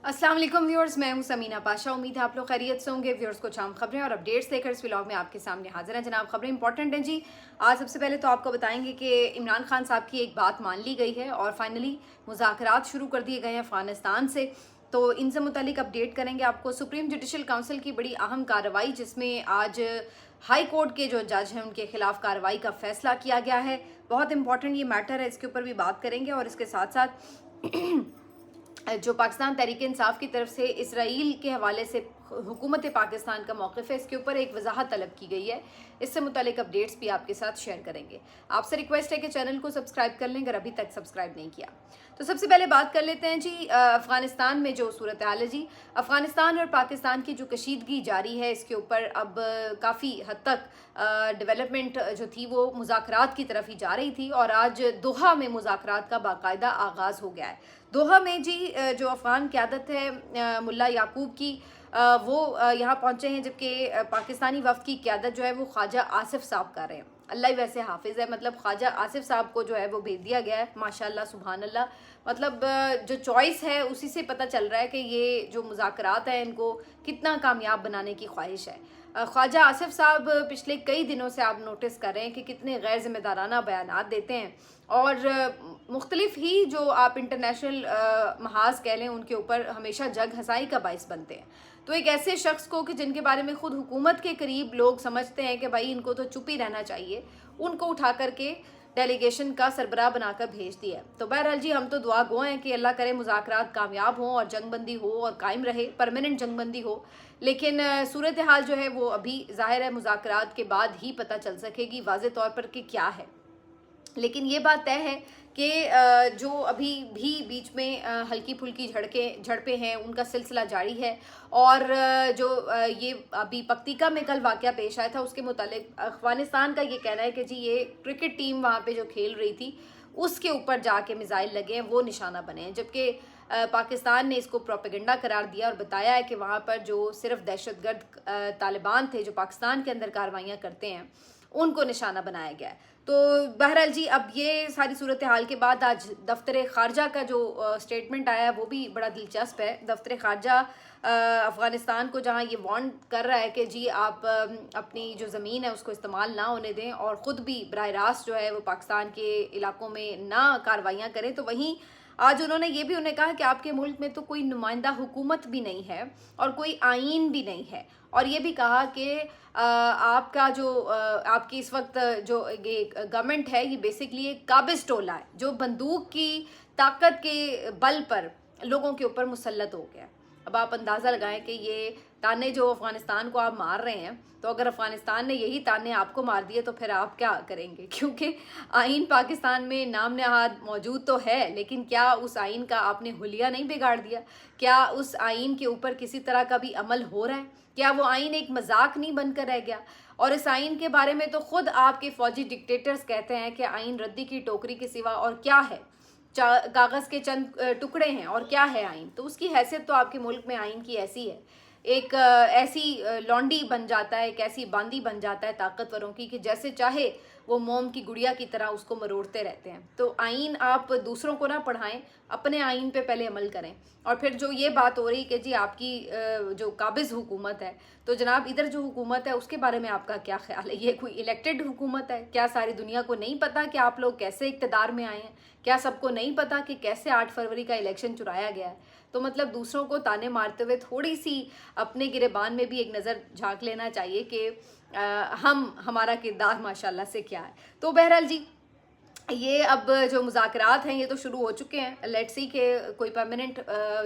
अस्सलाम वालेकुम व्यूअर्स, मैं हूं समीना पाशा। उम्मीद है आप लोग खैरियत से होंगे। व्यूअर्स कुछ आम खबरें और अपडेट्स लेकर इस व्लॉग में आपके सामने हाजिर हैं। जनाब, खबरें इंपॉर्टेंट हैं जी। आज सबसे पहले तो आपको बताएंगे कि इमरान खान साहब की एक बात मान ली गई है और फाइनली मुज़ाकरात शुरू कर दिए गए हैं अफ़गानिस्तान से। तो इनसे मुतालिक अपडेट करेंगे आपको। सुप्रीम जुडिशल काउंसिल की बड़ी अहम कार्रवाई, जिसमें आज हाई कोर्ट के जो जज हैं उनके खिलाफ कार्रवाई का फैसला किया गया है। बहुत इंपॉर्टेंट ये मैटर है, इसके ऊपर भी बात करेंगे। और इसके साथ साथ जो पाकिस्तान तहरीक इंसाफ की तरफ से इसराइल के हवाले से हुकूमत पाकिस्तान का मौक़िफ़ है, इसके ऊपर एक वजाहत तलब की गई है। इससे मुतालिक अपडेट्स भी आपके साथ शेयर करेंगे। आपसे रिक्वेस्ट है कि चैनल को सब्सक्राइब कर लें अगर अभी तक सब्सक्राइब नहीं किया। तो सबसे पहले बात कर लेते हैं जी अफ़गानिस्तान में जो सूरत हाल है जी। अफ़गानिस्तान और पाकिस्तान की जो कशीदगी जारी है, इसके ऊपर अब काफ़ी हद तक डेवलपमेंट जो थी वो मुज़ाकरात की तरफ ही जा रही थी। और आज दोहा में मुज़ाकरात का बाकायदा आगाज़ हो गया है। दोहा में जी जो अफ़गान क़यादत है मुल्ला याकूब की, वो यहाँ पहुँचे हैं, जबकि पाकिस्तानी वफ़द की क़यादत जो है वो ख्वाजा आसिफ साहब कर रहे हैं। अल्लाह ही वैसे हाफिज़ है, मतलब ख्वाजा आसिफ साहब को जो है वो भेज दिया गया है। माशाअल्लाह सुभान अल्लाह, मतलब जो चॉइस है उसी से पता चल रहा है कि ये जो मुज़ाकरात हैं इनको कितना कामयाब बनाने की ख्वाहिश है। ख्वाजा आसिफ साहब पिछले कई दिनों से आप नोटिस कर रहे हैं कि कितने गैर ज़िम्मेदाराना बयानात देते हैं और मुख्तलिफ ही जो आप इंटरनेशनल महाज कह लें उनके ऊपर हमेशा जग हंसाई का बाइस बनते हैं। तो एक ऐसे शख्स को कि जिनके बारे में खुद हुकूमत के करीब लोग समझते हैं कि भाई इनको तो चुप ही रहना चाहिए, उनको उठा करके डेलीगेशन का सरबराह बनाकर भेज दिया। तो बहरहाल जी, हम तो दुआ गो हैं कि अल्लाह करे मुज़ाकरात कामयाब हों और जंगबंदी हो और कायम रहे, परमानेंट जंगबंदी हो। लेकिन सूरत हाल जो है वो अभी ज़ाहिर है मुज़ाकरात के बाद ही पता चल सकेगी वाज़े तौर पर कि क्या है। लेकिन ये बात तय है कि जो अभी भी बीच में हल्की फुल्की झड़पें हैं उनका सिलसिला जारी है। और जो ये अभी पक्तिका में कल वाक़या पेश आया था, उसके मुतालिक अफ़गानिस्तान का ये कहना है कि जी ये क्रिकेट टीम वहाँ पे जो खेल रही थी उसके ऊपर जाके मिसाइल लगे हैं, वो निशाना बने हैं। जबकि पाकिस्तान ने इसको प्रोपेगेंडा करार दिया और बताया है कि वहाँ पर जो सिर्फ दहशतगर्द तालिबान थे जो पाकिस्तान के अंदर कार्रवाइयाँ करते हैं उनको निशाना बनाया गया है। तो बहरहाल जी, अब ये सारी सूरत हाल के बाद आज दफ्तर ख़ारजा का जो स्टेटमेंट आया है वो भी बड़ा दिलचस्प है। दफ्तर ख़ारजा अफ़गानिस्तान को जहाँ ये वार्न कर रहा है कि जी आप अपनी जो ज़मीन है उसको इस्तेमाल ना होने दें और ख़ुद भी बराह रास्त जो है वो पाकिस्तान के इलाकों में ना कार्रवाइयाँ करें। तो वहीं आज उन्होंने ये भी उन्हें कहा कि आपके मुल्क में तो कोई नुमाइंदा हुकूमत भी नहीं है और कोई आइन भी नहीं है। और ये भी कहा कि आपका जो आपकी इस वक्त जो ये गवर्नमेंट है ये बेसिकली एक काबिज टोला है जो बंदूक की ताकत के बल पर लोगों के ऊपर मुसल्लत हो गया। अब आप अंदाज़ा लगाएं कि ये ताने जो अफ़गानिस्तान को आप मार रहे हैं, तो अगर अफ़गानिस्तान ने यही ताने आपको मार दिए तो फिर आप क्या करेंगे? क्योंकि आइन पाकिस्तान में नाम नहाद मौजूद तो है, लेकिन क्या उस आइन का आपने हुलिया नहीं बिगाड़ दिया? क्या उस आइन के ऊपर किसी तरह का भी अमल हो रहा है? क्या वो आइन एक मजाक नहीं बनकर रह गया? और इस आइन के बारे में तो खुद आपके फौजी डिक्टेटर्स कहते हैं कि आइन रद्दी की टोकरी के सिवा और क्या है, कागज़ के चंद टुकड़े हैं और क्या है आइन। तो उसकी हैसियत तो आपके मुल्क में आइन की ऐसी है, एक ऐसी लौंडी बन जाता है, एक ऐसी बांदी बन जाता है ताकतवरों की कि जैसे चाहे वो मोम की गुड़िया की तरह उसको मरोड़ते रहते हैं। तो आइन आप दूसरों को ना पढ़ाएं, अपने आइन पे पहले अमल करें। और फिर जो ये बात हो रही कि जी आपकी जो काबिज हुकूमत है, तो जनाब इधर जो हुकूमत है उसके बारे में आपका क्या ख्याल है? ये कोई इलेक्टेड हुकूमत है? क्या सारी दुनिया को नहीं पता कि आप लोग कैसे इक़्तिदार में आए हैं? क्या सबको नहीं पता कि कैसे 8 फरवरी का इलेक्शन चुराया गया है? तो मतलब दूसरों को ताने मारते हुए थोड़ी सी अपने गिरेबान में भी एक नज़र झांक लेना चाहिए कि हमारा किरदार माशाल्लाह से क्या है। तो बहरहाल जी, ये अब जो मुज़ाकरात हैं ये तो शुरू हो चुके हैं। लेट्स सी कि कोई परमानेंट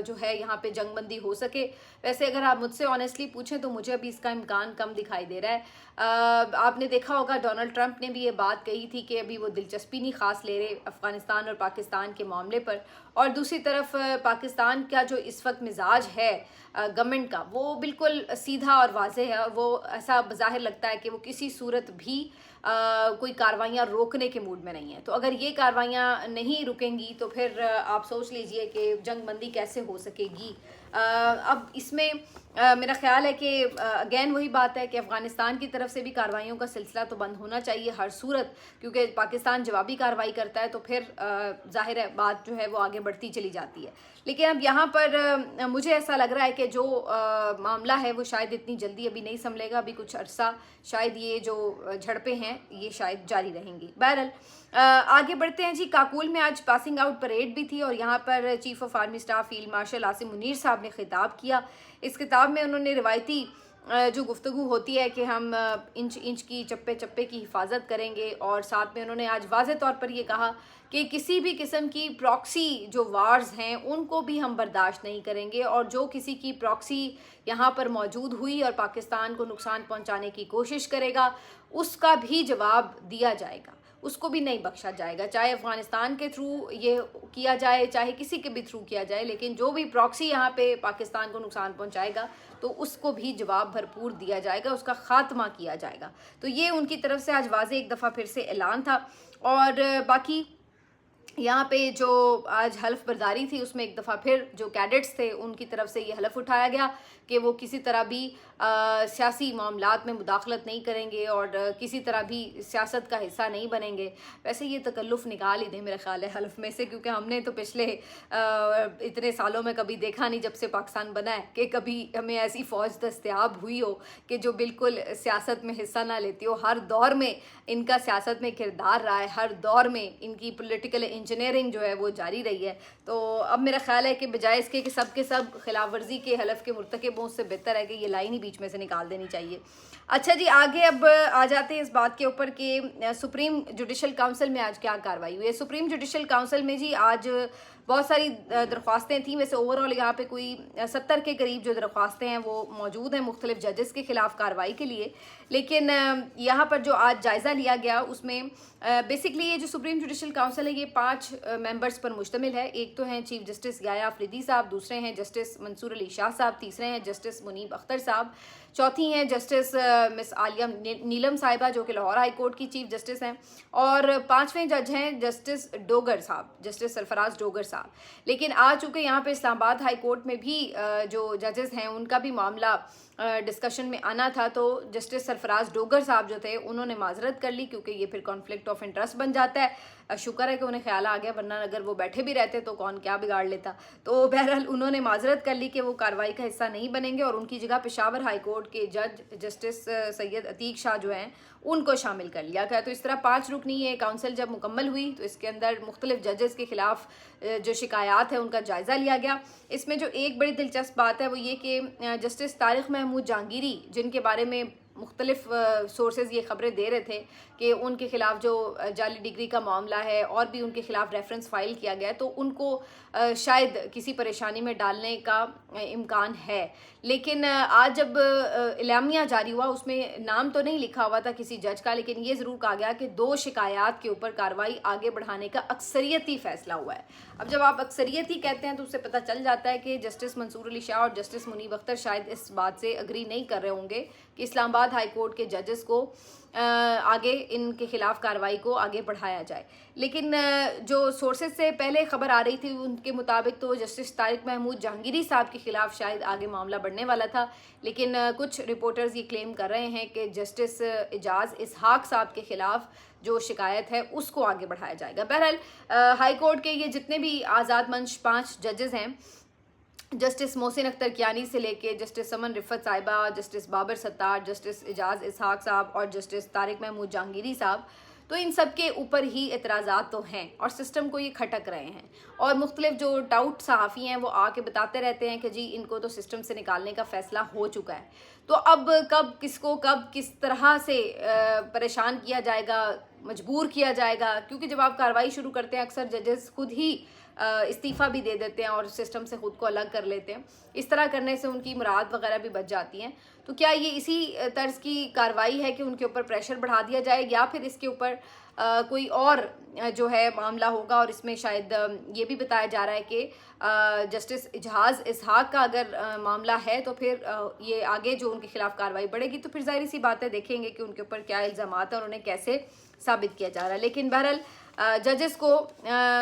जो है यहाँ पे जंगबंदी हो सके। वैसे अगर आप मुझसे ऑनेस्टली पूछें तो मुझे अभी इसका इम्कान कम दिखाई दे रहा है। आपने देखा होगा डोनाल्ड ट्रंप ने भी ये बात कही थी कि अभी वो दिलचस्पी नहीं ख़ास ले रहे अफ़गानिस्तान और पाकिस्तान के मामले पर। और दूसरी तरफ पाकिस्तान का जो इस वक्त मिजाज है गवर्नमेंट का, वो बिल्कुल सीधा और वाज़ेह है। और वो ऐसा बज़ाहिर लगता है कि वो किसी सूरत भी कोई कार्रवाइयाँ रोकने के मूड में नहीं है। तो अगर ये कार्रवाइयाँ नहीं रुकेंगी तो फिर आप सोच लीजिए कि जंगबंदी कैसे हो सकेगी। अब इसमें मेरा ख़्याल है कि अगेन वही बात है कि अफ़गानिस्तान की तरफ से भी कार्रवाइयों का सिलसिला तो बंद होना चाहिए हर सूरत, क्योंकि पाकिस्तान जवाबी कार्रवाई करता है तो फिर ज़ाहिर है बात जो है वो आगे बढ़ती चली जाती है। लेकिन अब यहाँ पर मुझे ऐसा लग रहा है कि जो मामला है वो शायद इतनी जल्दी अभी नहीं संभलेगा, अभी कुछ अरसा शायद ये जो झड़पें हैं ये शायद जारी रहेंगी। बहरहाल आगे बढ़ते हैं जी। काकुल में आज पासिंग आउट परेड भी थी और यहाँ पर chief of army staff field marshal Asim Munir साहब ने खिताब किया। इस खिताब में उन्होंने रिवायती जो गुफ्तगू होती है कि हम इंच इंच की चप्पे चप्पे की हिफाजत करेंगे, और साथ में उन्होंने आज वाज़े तौर पर ये कहा कि किसी भी किस्म की प्रॉक्सी जो वार्स हैं उनको भी हम बर्दाश्त नहीं करेंगे, और जो किसी की प्रॉक्सी यहाँ पर मौजूद हुई और पाकिस्तान को नुकसान पहुँचाने की कोशिश करेगा उसका भी जवाब दिया जाएगा, उसको भी नहीं बख्शा जाएगा, चाहे अफ़गानिस्तान के थ्रू ये किया जाए चाहे किसी के भी थ्रू किया जाए। लेकिन जो भी प्रॉक्सी यहाँ पे पाकिस्तान को नुकसान पहुँचाएगा तो उसको भी जवाब भरपूर दिया जाएगा, उसका ख़ात्मा किया जाएगा। तो ये उनकी तरफ से आज वाज़े एक दफ़ा फिर से ऐलान था। और बाकी यहाँ पे जो आज हल्फ बर्दारी थी उसमें एक दफ़ा फिर जो कैडेट्स थे उनकी तरफ से ये हलफ उठाया गया कि वो किसी तरह भी सियासी मामलात में मुदाखलत नहीं करेंगे और किसी तरह भी सियासत का हिस्सा नहीं बनेंगे। वैसे ये तकल्लुफ़ निकाल ही दें मेरा ख़्याल है हलफ में से, क्योंकि हमने तो पिछले इतने सालों में कभी देखा नहीं जब से पाकिस्तान बना है कि कभी हमें ऐसी फ़ौज दस्तयाब हुई हो कि जो बिल्कुल सियासत में हिस्सा ना लेती हो। हर दौर में इनका सियासत में किरदार रहा है, हर दौर में इनकी पॉलिटिकल इंजीनियरिंग जो है वो जारी रही है। तो अब मेरा ख़्याल है कि बजाय इसके कि सब के सब खिलाफ वर्जी के हलफ के मुर्तकिब हों, उससे बेहतर है कि ये लाइन ही बीच में से निकाल देनी चाहिए। अच्छा जी, आगे अब आ जाते हैं इस बात के ऊपर कि सुप्रीम जुडिशल काउंसिल में आज क्या कार्रवाई हुई है। सुप्रीम जुडिशल काउंसिल में जी आज बहुत सारी दरख्वास्तें थीं। वैसे ओवरऑल यहाँ पे कोई 70 के करीब जो दरख्वास्तें हैं वो मौजूद हैं मुख्तलिफ जजेस के ख़िलाफ़ कार्रवाई के लिए। लेकिन यहाँ पर जो आज जायज़ा लिया गया उसमें बेसिकली ये जो सुप्रीम जुडिशल काउंसिल है ये 5 मेंबर्स पर मुश्तमिल है। एक तो हैं चीफ जस्टिस याया अफरीदी साहब, दूसरे हैं जस्टिस मंसूर अली शाह साहब, तीसरे हैं जस्टिस मुनीब अख्तर साहब, चौथी हैं जस्टिस मिस आलिया नीलम साहिबा जो कि लाहौर हाई कोर्ट की चीफ जस्टिस हैं, और 5वें जज हैं जस्टिस डोगर साहब, जस्टिस सरफराज डोगर साहब। लेकिन आ चूँकि यहाँ पे इस्लामाबाद हाई कोर्ट में भी जो जजेस हैं उनका भी मामला डिस्कशन में आना था, तो जस्टिस सरफराज डोगर साहब जो थे उन्होंने माजरत कर ली क्योंकि ये फिर कॉन्फ्लिक्ट ऑफ इंटरेस्ट बन जाता है। शुक्र है कि उन्हें ख्याल आ गया, वरना अगर वो बैठे भी रहते तो कौन क्या बिगाड़ लेता। तो बहरहाल उन्होंने माजरत कर ली कि वो कार्रवाई का हिस्सा नहीं बनेंगे और उनकी जगह पेशावर हाई कोर्ट के जज जस्टिस सैयद अतीक शाह जो हैं उनको शामिल कर लिया गया। तो इस तरह 5 रुकनी ये काउंसिल जब मुकम्मल हुई तो इसके अंदर मुख्तलिफ जजेस के खिलाफ जो शिकायत है उनका जायज़ा लिया गया। इसमें जो एक बड़ी दिलचस्प बात है वो ये कि जस्टिस तारिक महमूद जहांगीरी, जिनके बारे में मुख्तलिफ सोर्सेज ये ख़बरें दे रहे थे कि उनके ख़िलाफ़ जो जाली डिग्री का मामला है और भी उनके ख़िलाफ़ रेफरेंस फ़ाइल किया गया है, तो उनको शायद किसी परेशानी में डालने का इम्कान है। लेकिन आज जब इलामिया जारी हुआ उसमें नाम तो नहीं लिखा हुआ था किसी जज का, लेकिन ये ज़रूर कहा गया कि 2 शिकायत के ऊपर कार्रवाई आगे बढ़ाने का अक्सरियती फ़ैसला हुआ है। अब जब आप अक्सरियती कहते हैं तो उससे पता चल जाता है कि जस्टिस मंसूर अली शाह और जस्टिस मुनीब अख्तर शायद इस बात से अग्री नहीं कर रहे होंगे कि इस्लामाबाद हाई कोर्ट के जजेस को आगे इनके खिलाफ कार्रवाई को आगे बढ़ाया जाए। लेकिन जो सोर्सेज से पहले खबर आ रही थी उनके मुताबिक तो जस्टिस तारिक महमूद जहांगीरी साहब के खिलाफ शायद आगे मामला बढ़ने वाला था, लेकिन कुछ रिपोर्टर्स ये क्लेम कर रहे हैं कि जस्टिस एजाज इसहाक साहब के खिलाफ जो शिकायत है उसको आगे बढ़ाया जाएगा। बहरहाल हाई कोर्ट के ये जितने भी आज़ाद मंच 5 जजेस हैं, जस्टिस मोहसिन अख्तर कियानी से लेके जस्टिस समन रिफत साहिबा, जस्टिस बाबर सत्तार, जस्टिस एजाज इसहाक साहब और जस्टिस तारिक महमूद जहांगीरी साहब, तो इन सब के ऊपर ही एतराज़ात तो हैं और सिस्टम को ये खटक रहे हैं। और मुख्तलिफ जो डाउट सहाफ़ी हैं वो आके बताते रहते हैं कि जी इनको तो सिस्टम से निकालने का फ़ैसला हो चुका है, तो अब कब किसको कब किस तरह से परेशान किया जाएगा, मजबूर किया जाएगा। क्योंकि जब आप कार्रवाई शुरू करते हैं अक्सर जजेस खुद ही इस्तीफ़ा भी दे देते हैं और सिस्टम से ख़ुद को अलग कर लेते हैं। इस तरह करने से उनकी मुराद वगैरह भी बच जाती हैं। तो क्या ये इसी तर्ज की कार्रवाई है कि उनके ऊपर प्रेशर बढ़ा दिया जाए, या फिर इसके ऊपर कोई और जो है मामला होगा। और इसमें शायद ये भी बताया जा रहा है कि जस्टिस एजाज इसहाक का अगर मामला है तो फिर ये आगे जो उनके खिलाफ कार्रवाई बढ़ेगी तो फिर जाहिर सी बात है देखेंगे कि उनके ऊपर क्या इल्ज़ामात हैं और उन्हें कैसे साबित किया जा रहा है। लेकिन बहरहाल जजेस को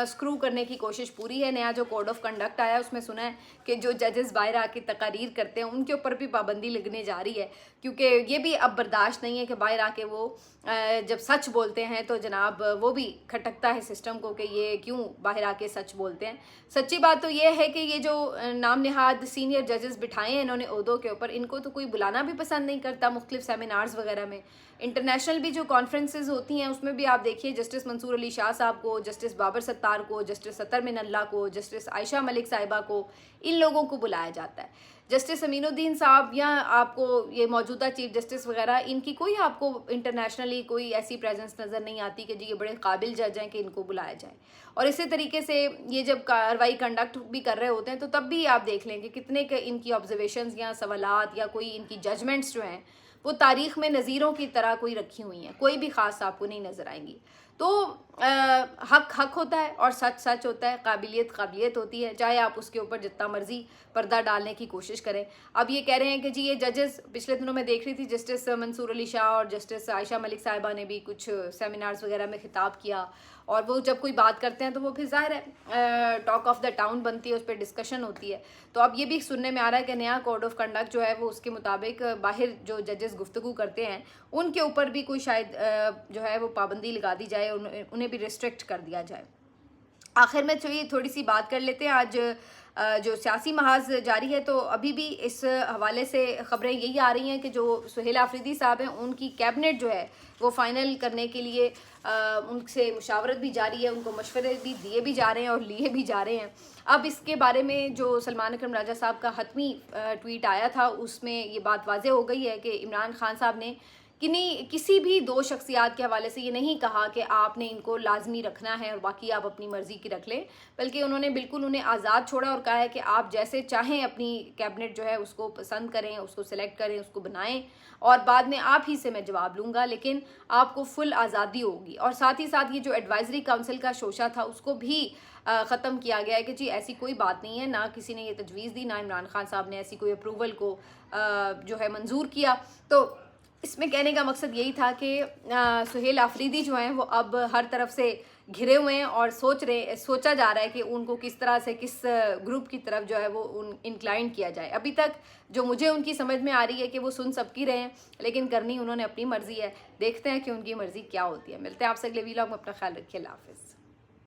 स्क्रू करने की कोशिश पूरी है। नया जो कोड ऑफ कंडक्ट आया उसमें सुना है कि जो जजेस बाहर आके तकारीर करते हैं उनके ऊपर भी पाबंदी लगने जा रही है, क्योंकि ये भी अब बर्दाश्त नहीं है कि बाहर आके वो जब सच बोलते हैं तो जनाब वो भी खटकता है सिस्टम को कि ये क्यों बाहर आके सच बोलते हैं। सच्ची बात तो ये है कि ये जो नाम नहाद सीनियर जजेस बिठाए हैं इन्होंने ओहदों के ऊपर, इनको तो कोई बुलाना भी पसंद नहीं करता मुख्तलिफ सेमिनार्स वगैरह में। इंटरनेशनल भी जो कॉन्फ्रेंसेज होती हैं उसमें भी आप देखिए जस्टिस मंसूर अली शाह साहब को, जस्टिस बाबर सत्तार को, जस्टिस सत्तर मिनल्ला को, जस्टिस आयशा मलिक साहिबा को, इन लोगों को बुलाया जाता है। जस्टिस अमीनुद्दीन साहब या आपको ये मौजूदा चीफ जस्टिस वगैरह, इनकी कोई आपको इंटरनेशनली कोई ऐसी प्रेजेंस नज़र नहीं आती कि जी ये बड़े काबिल जज हैं कि इनको बुलाया जाए। और इसी तरीके से ये जब कार्रवाई कंडक्ट भी कर रहे होते हैं तो तब भी आप देख लें कि कितने के इनकी ऑब्जर्वेशंस या सवालात या कोई इनकी जजमेंट्स जो हैं वो तारीख़ में नज़ीरों की तरह कोई रखी हुई हैं, कोई भी ख़ास आपको नहीं नज़र आएंगी। तो हक हक होता है और सच सच होता है, काबिलियत काबिलियत होती है, चाहे आप उसके ऊपर जितना मर्जी पर्दा डालने की कोशिश करें। अब ये कह रहे हैं कि जी ये जजेस, पिछले दिनों में देख रही थी जस्टिस मंसूर अली शाह और जस्टिस आयशा मलिक साहिबा ने भी कुछ सेमिनार्स वगैरह में खिताब किया, और वो जब कोई बात करते हैं तो वो फिर ज़ाहिर है टॉक ऑफ द टाउन बनती है, उस पर डिस्कशन होती है। तो अब ये भी सुनने में आ रहा है कि नया कोड ऑफ कंडक्ट जो है वो उसके मुताबिक बाहर जो जजेस गुफ्तगू करते हैं उनके ऊपर भी कोई शायद जो है वो पाबंदी लगा दी जाए, उन्हें भी रिस्ट्रिक्ट कर दिया जाए। आखिर में चलिए थोड़ी सी बात कर लेते हैं। आज जो सियासी महाज जारी है तो अभी भी इस हवाले से ख़बरें यही आ रही हैं कि जो सुहेल आफरीदी साहब हैं उनकी कैबिनेट जो है वो फ़ाइनल करने के लिए उनसे मुशावरत भी जारी है, उनको मशवरे भी दिए भी जा रहे हैं और लिए भी जा रहे हैं। अब इसके बारे में जो सलमान अकरम राजा साहब का हतमी ट्वीट आया था उसमें ये बात वाज़ेह हो गई है कि इमरान खान साहब ने किसी भी दो शख्सियात के हवाले से ये नहीं कहा कि आपने इनको लाजमी रखना है और बाकी आप अपनी मर्ज़ी की रख लें, बल्कि उन्होंने बिल्कुल उन्हें आज़ाद छोड़ा और कहा है कि आप जैसे चाहें अपनी कैबिनेट जो है उसको पसंद करें, उसको सिलेक्ट करें, उसको बनाएं और बाद में आप ही से मैं जवाब लूँगा, लेकिन आपको फुल आज़ादी होगी। और साथ ही साथ ये जो एडवाइजरी काउंसिल का शोशा था उसको भी ख़त्म किया गया है कि जी ऐसी कोई बात नहीं है, ना किसी ने ये तजवीज़ दी, ना इमरान खान साहब ने ऐसी कोई अप्रूवल को जो है मंजूर किया। तो इसमें कहने का मकसद यही था कि सुहेल आफरीदी जो हैं वो अब हर तरफ से घिरे हुए हैं और सोचा जा रहा है कि उनको किस तरह से किस ग्रुप की तरफ जो है वो इंक्लाइन किया जाए। अभी तक जो मुझे उनकी समझ में आ रही है कि वो सुन सबकी रहे हैं, लेकिन करनी उन्होंने अपनी मर्ज़ी है। देखते हैं कि उनकी मर्ज़ी क्या होती है। मिलते हैं आपसे अगले वीलॉग में, अपना ख्याल रखिए, अल्लाह हाफ़िज़।